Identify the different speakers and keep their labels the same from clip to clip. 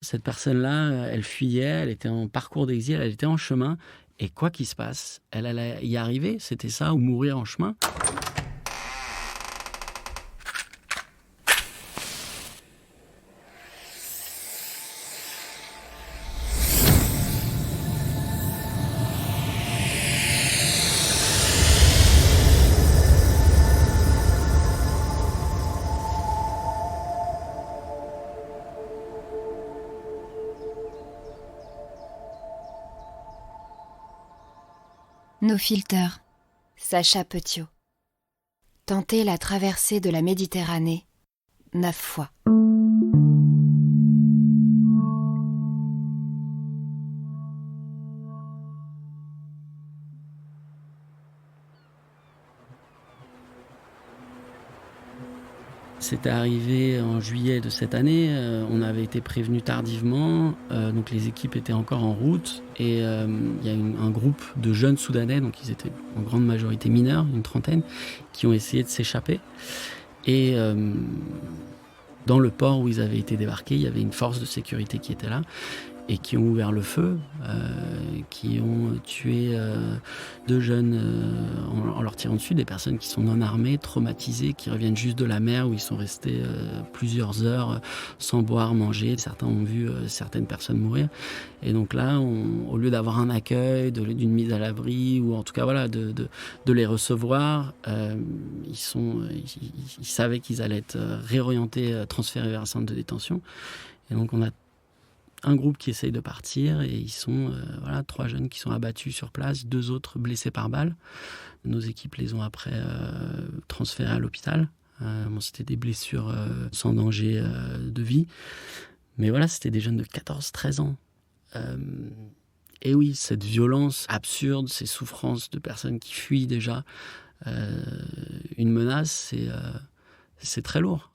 Speaker 1: Cette personne-là, elle fuyait, elle était en parcours d'exil, elle était en chemin et quoi qu'il se passe, elle allait y arriver, c'était ça ou mourir en chemin.
Speaker 2: Nos filters, Sacha Petiot. Tenter la traversée de la Méditerranée 9 fois.
Speaker 1: C'était arrivé en juillet de cette année, on avait été prévenus tardivement, donc les équipes étaient encore en route et il y a un groupe de jeunes Soudanais, donc ils étaient en grande majorité mineurs, une trentaine, qui ont essayé de s'échapper. Et dans le port où ils avaient été débarqués, il y avait une force de sécurité qui était là et qui ont ouvert le feu, qui ont tué 2 jeunes en leur tirant dessus, des personnes qui sont non armées, traumatisées, qui reviennent juste de la mer où ils sont restés plusieurs heures sans boire, manger. Certains ont vu certaines personnes mourir. Et donc là, au lieu d'avoir un accueil, d'une mise à l'abri, ou en tout cas voilà, de les recevoir, ils savaient qu'ils allaient être réorientés, transférés vers un centre de détention. Et donc on a un groupe qui essaye de partir et ils sont 3 jeunes qui sont abattus sur place, 2 autres blessés par balle. Nos équipes les ont après transférés à l'hôpital. C'était des blessures sans danger de vie. Mais voilà, c'était des jeunes de 14-13 ans. Et oui, cette violence absurde, ces souffrances de personnes qui fuient déjà une menace, c'est très lourd.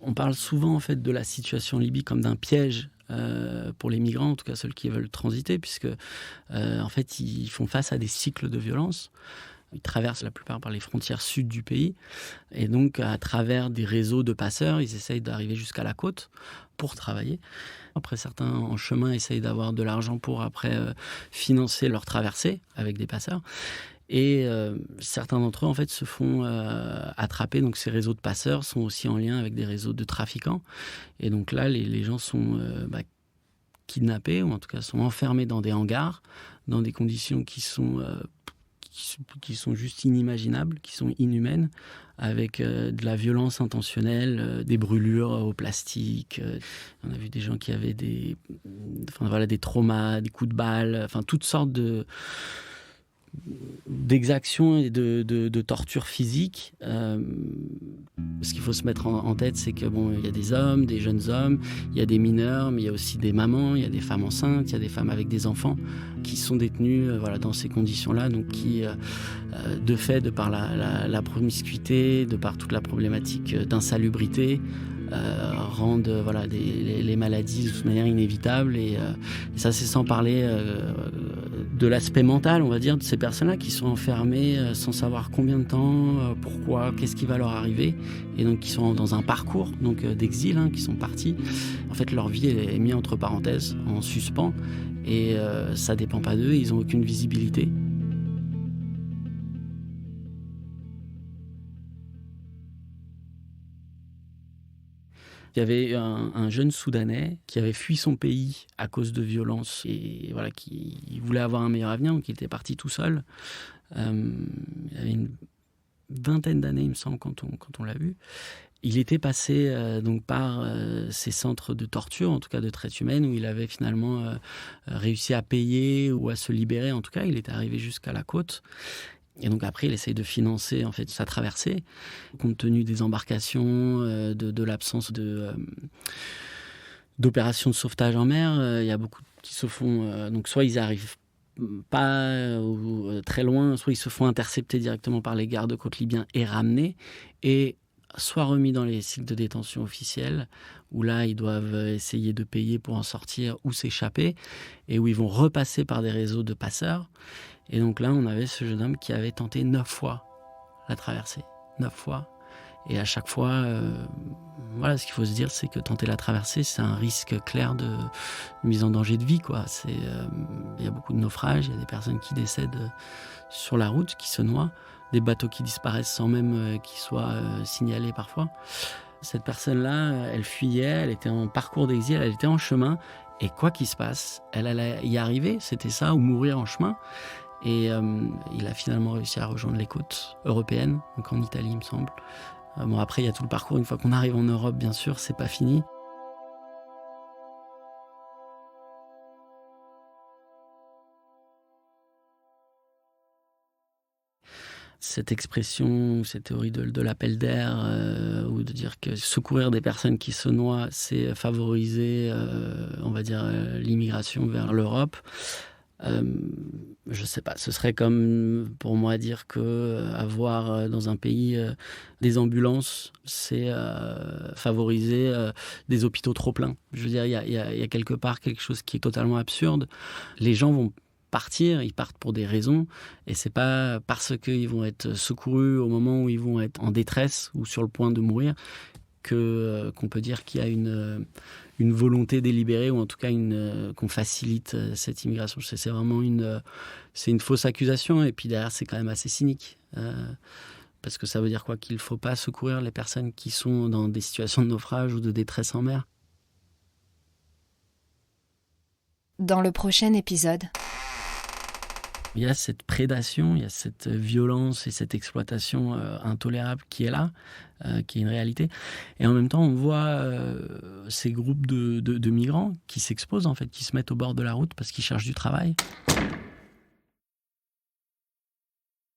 Speaker 1: On parle souvent en fait de la situation en Libye comme d'un piège pour les migrants, en tout cas ceux qui veulent transiter, puisque en fait ils font face à des cycles de violence. Ils traversent la plupart par les frontières sud du pays et donc à travers des réseaux de passeurs, ils essayent d'arriver jusqu'à la côte pour travailler. Après, certains en chemin essayent d'avoir de l'argent pour après financer leur traversée avec des passeurs. Et certains d'entre eux, en fait, se font attraper. Donc, ces réseaux de passeurs sont aussi en lien avec des réseaux de trafiquants. Et donc là, les gens sont kidnappés, ou en tout cas sont enfermés dans des hangars, dans des conditions qui sont juste inimaginables, qui sont inhumaines, avec de la violence intentionnelle, des brûlures au plastique. On a vu des gens qui avaient des traumas, des coups de balle, toutes sortes d'exactions et de tortures physiques. Ce qu'il faut se mettre en tête, c'est que il y a des hommes, des jeunes hommes, il y a des mineurs, mais il y a aussi des mamans, il y a des femmes enceintes, il y a des femmes avec des enfants qui sont détenues dans ces conditions-là, donc qui, de fait, de par la promiscuité, de par toute la problématique d'insalubrité, rendent les maladies de toute manière inévitables et ça c'est sans parler de l'aspect mental, on va dire, de ces personnes-là qui sont enfermées sans savoir combien de temps, pourquoi, qu'est-ce qui va leur arriver, et donc qui sont dans un parcours d'exil, qui sont partis. En fait, leur vie est mise entre parenthèses, en suspens, et ça dépend pas d'eux, ils ont aucune visibilité. Il y avait un jeune Soudanais qui avait fui son pays à cause de violences et qui voulait avoir un meilleur avenir, donc il était parti tout seul. Il avait une vingtaine d'années, il me semble, quand on l'a vu. Il était passé par ces centres de torture, en tout cas de traite humaine, où il avait finalement réussi à payer ou à se libérer. En tout cas, il était arrivé jusqu'à la côte. Et donc après, il essaye de financer en fait sa traversée, compte tenu des embarcations, de l'absence d'opérations de sauvetage en mer. Il y a beaucoup qui se font donc soit ils arrivent pas très loin, soit ils se font intercepter directement par les gardes-côtes libyens et ramenés, et soit remis dans les sites de détention officiels, où là ils doivent essayer de payer pour en sortir ou s'échapper, et où ils vont repasser par des réseaux de passeurs. Et donc là, on avait ce jeune homme qui avait tenté 9 fois la traversée. 9 fois. Et à chaque fois, voilà, ce qu'il faut se dire, c'est que tenter la traversée, c'est un risque clair de mise en danger de vie, quoi. Il y a beaucoup de naufrages, il y a des personnes qui décèdent sur la route, qui se noient, des bateaux qui disparaissent sans même qu'ils soient signalés parfois. Cette personne-là, elle fuyait, elle était en parcours d'exil, elle était en chemin, et quoi qu'il se passe, elle allait y arriver, c'était ça, ou mourir en chemin. Et il a finalement réussi à rejoindre les côtes européennes, donc en Italie, il me semble. Bon, après, il y a tout le parcours. Une fois qu'on arrive en Europe, bien sûr, c'est pas fini. Cette expression, cette théorie de l'appel d'air, ou de dire que secourir des personnes qui se noient, c'est favoriser, on va dire, l'immigration vers l'Europe. Je sais pas, ce serait comme pour moi dire que avoir dans un pays des ambulances, c'est favoriser des hôpitaux trop pleins. Je veux dire, il y a quelque part quelque chose qui est totalement absurde. Les gens vont partir, ils partent pour des raisons, et c'est pas parce qu'ils vont être secourus au moment où ils vont être en détresse ou sur le point de mourir qu'on peut dire qu'il y a une volonté délibérée, ou en tout cas qu'on facilite cette immigration. C'est vraiment une fausse accusation, et puis derrière c'est quand même assez cynique, parce que ça veut dire quoi? Qu'il ne faut pas secourir les personnes qui sont dans des situations de naufrage ou de détresse en mer.
Speaker 2: Dans le prochain épisode,
Speaker 1: il y a cette prédation, il y a cette violence et cette exploitation intolérable qui est là, qui est une réalité. Et en même temps, on voit ces groupes de migrants qui s'exposent, en fait, qui se mettent au bord de la route parce qu'ils cherchent du travail.